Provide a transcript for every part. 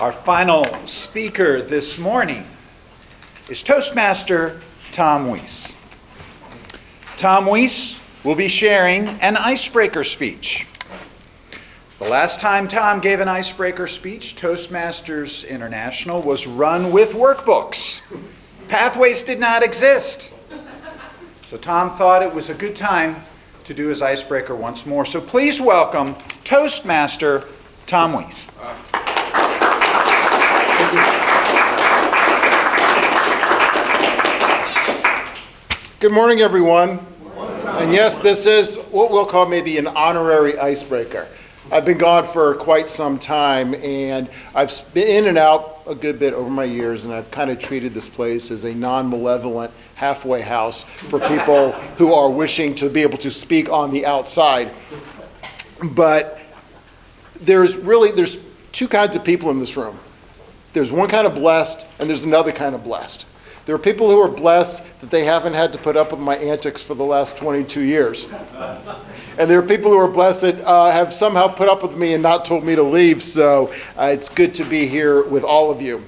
Our final speaker this morning is Toastmaster Tom Weiss. Tom Weiss will be sharing an icebreaker speech. The last time Tom gave an icebreaker speech, Toastmasters International was run with workbooks. Pathways did not exist. So Tom thought it was a good time to do his icebreaker once more. So please welcome Toastmaster Tom Weiss. Good morning, everyone. And yes, this is what we'll call maybe an honorary icebreaker. I've been gone for quite some time, and I've been in and out a good bit over my years, and I've kind of treated this place as a non-malevolent halfway house for people who are wishing to be able to speak on the outside. But there's two kinds of people in this room. There's one kind of blessed, and there's another kind of blessed. There are people who are blessed that they haven't had to put up with my antics for the last 22 years. And there are people who are blessed that have somehow put up with me and not told me to leave. So it's good to be here with all of you.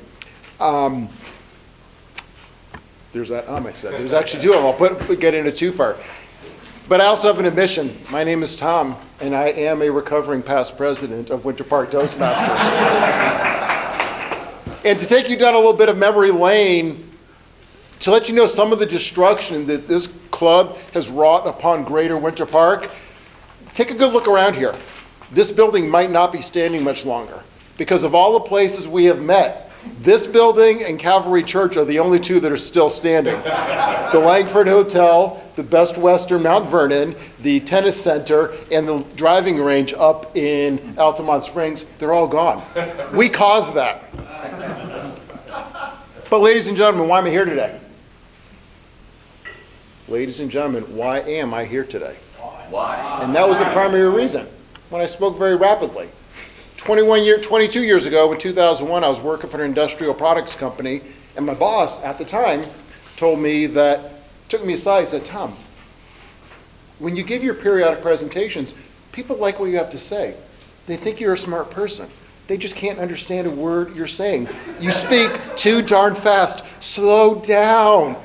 There's that I said. There's actually two of them. I'll get into two far. But I also have an admission. My name is Tom, and I am a recovering past president of Winter Park Toastmasters. And to take you down a little bit of memory lane, to let you know some of the destruction that this club has wrought upon Greater Winter Park, take a good look around here. This building might not be standing much longer. Because of all the places we have met, this building and Calvary Church are the only two that are still standing. The Langford Hotel, the Best Western Mount Vernon, the tennis center, and the driving range up in Altamont Springs, they're all gone. We caused that. But ladies and gentlemen, why am I here today? Ladies and gentlemen, why am I here today? Why? And that was the primary reason when I spoke very rapidly. 22 years ago, in 2001, I was working for an industrial products company, and my boss at the time told me took me aside and said, Tom, when you give your periodic presentations, people like what you have to say. They think you're a smart person. They just can't understand a word you're saying. You speak too darn fast. Slow down.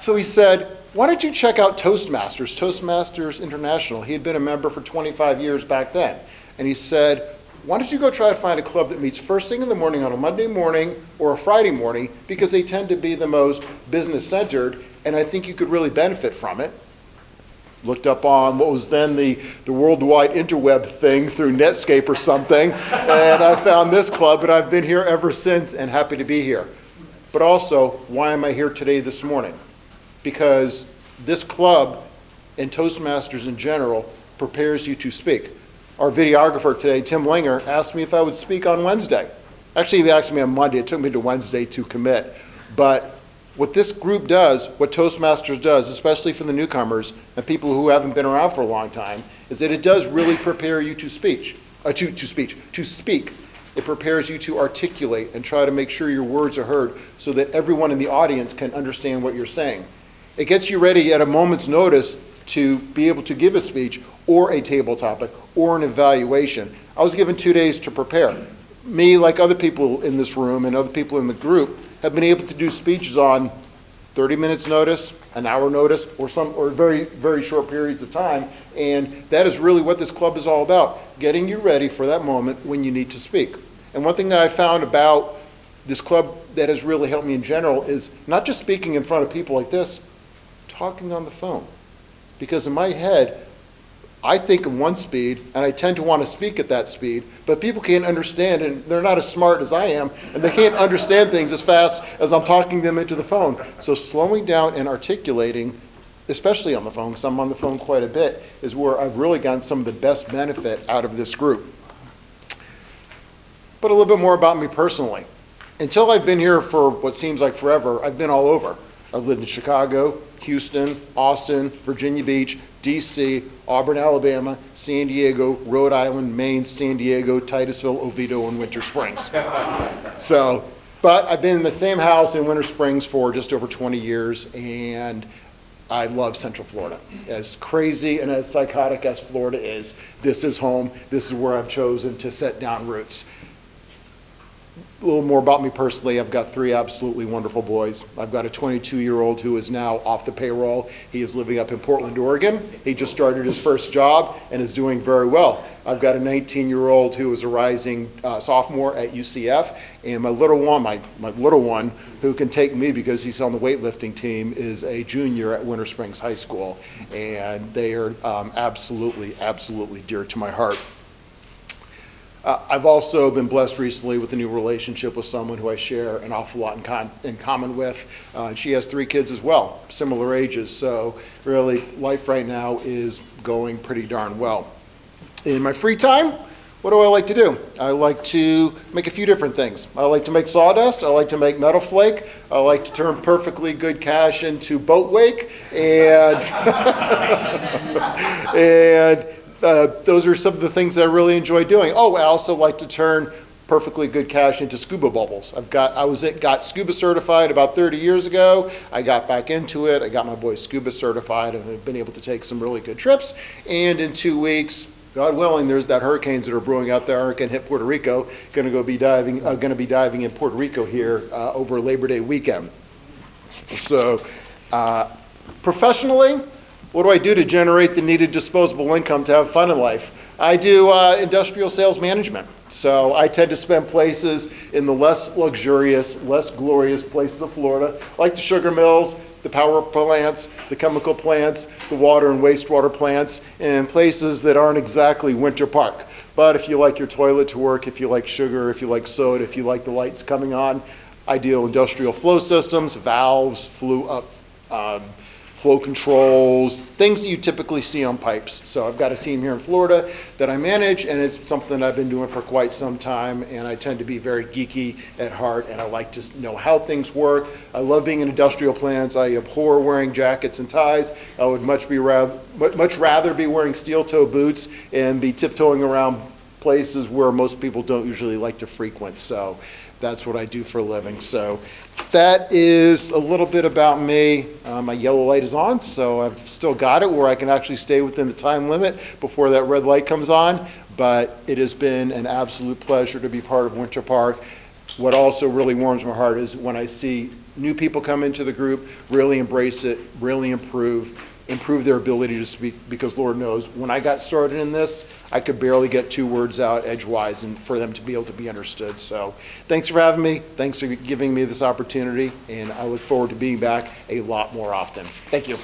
So he said, why don't you check out Toastmasters International. He had been a member for 25 years back then. And he said, why don't you go try to find a club that meets first thing in the morning on a Monday morning or a Friday morning, because they tend to be the most business-centered, and I think you could really benefit from it. Looked up on what was then the worldwide interweb thing through Netscape or something, and I found this club, and I've been here ever since and happy to be here. But also, why am I here today this morning? Because this club and Toastmasters in general prepares you to speak. Our videographer today, Tim Linger, asked me if I would speak on Wednesday. Actually, he asked me on Monday. It took me to Wednesday to commit. But what this group does, what Toastmasters does, especially for the newcomers and people who haven't been around for a long time, is that it does really prepare you to speak. It prepares you to articulate and try to make sure your words are heard so that everyone in the audience can understand what you're saying. It gets you ready at a moment's notice to be able to give a speech or a table topic or an evaluation. I was given 2 days to prepare. Me, like other people in this room and other people in the group, have been able to do speeches on 30 minutes notice, an hour notice, or very, very short periods of time. And that is really what this club is all about, getting you ready for that moment when you need to speak. And one thing that I found about this club that has really helped me in general is not just speaking in front of people like this, talking on the phone. Because in my head, I think in one speed, and I tend to want to speak at that speed, but people can't understand, and they're not as smart as I am, and they can't understand things as fast as I'm talking them into the phone. So slowing down and articulating, especially on the phone, because I'm on the phone quite a bit, is where I've really gotten some of the best benefit out of this group. But a little bit more about me personally. Until I've been here for what seems like forever, I've been all over. I've lived in Chicago, Houston, Austin, Virginia Beach, DC, Auburn, Alabama, San Diego, Rhode Island, Maine, San Diego, Titusville, Oviedo, and Winter Springs. But I've been in the same house in Winter Springs for just over 20 years, and I love Central Florida. As crazy and as psychotic as Florida is, this is home. This is where I've chosen to set down roots. A little more about me personally. I've got 3 absolutely wonderful boys. I've got a 22-year-old who is now off the payroll. He is living up in Portland, Oregon. He just started his first job and is doing very well. I've got a 19-year-old who is a rising sophomore at UCF, and my little one who can take me because he's on the weightlifting team is a junior at Winter Springs High School, and they are absolutely dear to my heart. I've also been blessed recently with a new relationship with someone who I share an awful lot in common with. She has 3 kids as well, similar ages, so really life right now is going pretty darn well. In my free time, what do I like to do? I like to make a few different things. I like to make sawdust, I like to make metal flake, I like to turn perfectly good cash into boat wake, and those are some of the things that I really enjoy doing. Oh, I also like to turn perfectly good cash into scuba bubbles. Got scuba certified about 30 years ago. I got back into it. I got my boys scuba certified and have been able to take some really good trips. And in 2 weeks, God willing, there's that hurricanes that are brewing out there can hit Puerto Rico. Going to be diving in Puerto Rico here over Labor Day weekend. So, professionally, what do I do to generate the needed disposable income to have fun in life? I do industrial sales management. So I tend to spend places in the less luxurious, less glorious places of Florida, like the sugar mills, the power plants, the chemical plants, the water and wastewater plants, and places that aren't exactly Winter Park. But if you like your toilet to work, if you like sugar, if you like soda, if you like the lights coming on, I deal industrial flow systems, valves, flow controls, things that you typically see on pipes. So I've got a team here in Florida that I manage, and it's something I've been doing for quite some time, and I tend to be very geeky at heart, and I like to know how things work. I love being in industrial plants. I abhor wearing jackets and ties. I would much rather be wearing steel-toe boots and be tiptoeing around places where most people don't usually like to frequent. So that's what I do for a living. So that is a little bit about me. My yellow light is on, so I've still got it where I can actually stay within the time limit before that red light comes on. But it has been an absolute pleasure to be part of Winter Park. What also really warms my heart is when I see new people come into the group, really embrace it, really improve their ability to speak, because Lord knows, when I got started in this, I could barely get 2 words out edgewise and for them to be able to be understood. So thanks for having me. Thanks for giving me this opportunity, and I look forward to being back a lot more often. Thank you.